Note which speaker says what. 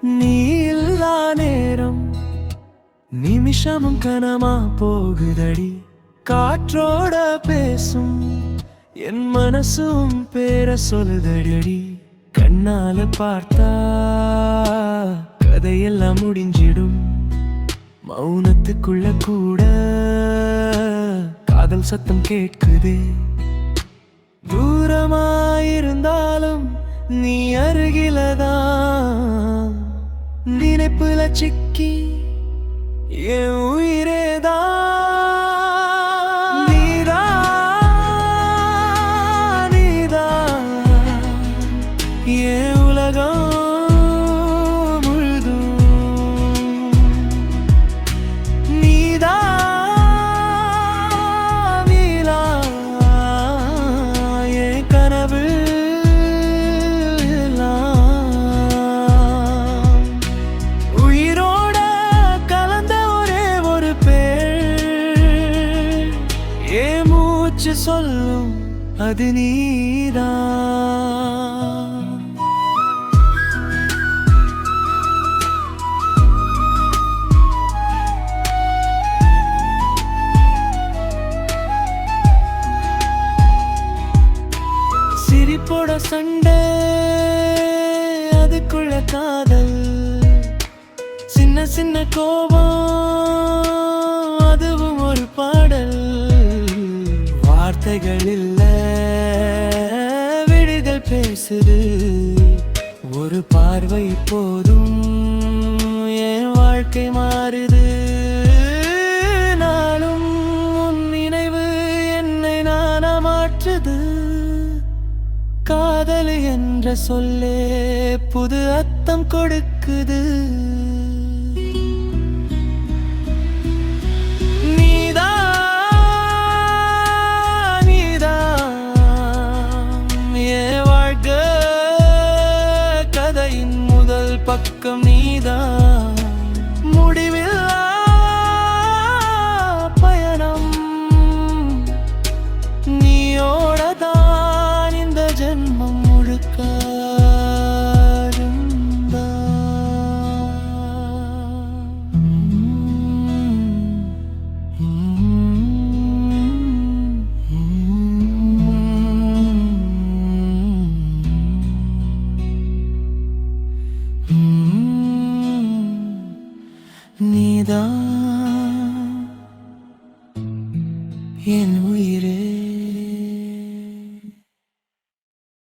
Speaker 1: நீ இல்லா நேரம் நிமிஷமும் கனமா போகுதடி. காற்றோட பேசும் என் மனசும் பேர சொல்லுதடி. கண்ணால பார்த்தா கதையெல்லாம் முடிஞ்சிடும். மௌனத்துக்குள்ள கூட காதல் சத்தம் கேட்குது. தூரமாயிருந்தாலும் நீ அருகிலதான். நினைப்புல சிக்கி என் உயிரேதான். நீதான் நீதான் என் உலகம் முழுதும். நீதான் நீலா என் கனவு. உயிரோட கலந்த ஒரே ஒரு பேர் என் மூச்சு சொல்லும், அது நீதான். சிரிப்போட சண்டை அதுக்குள்ள காதல். சின்ன சின்ன கோபம் அதுவும் ஒரு பாடல். வார்த்தைகள் இல்ல விழிகள் பேசுது. ஒரு பார்வை போதும் என் வாழ்க்கை மாறுது. நாளும் உன் நினைவு என்னை நானா மாற்றுது. காதல் என்ற சொல்லே புது அர்த்தம் கொடுக்குது. நீதான் நீதான் என் வாழ்க்கை கதையின் முதல் பக்கம். நீதான் முடிவில்லா பயணம். நீயோட தான் இந்த ஜென்மம் முழுக்க நீதான் என் உயிரே.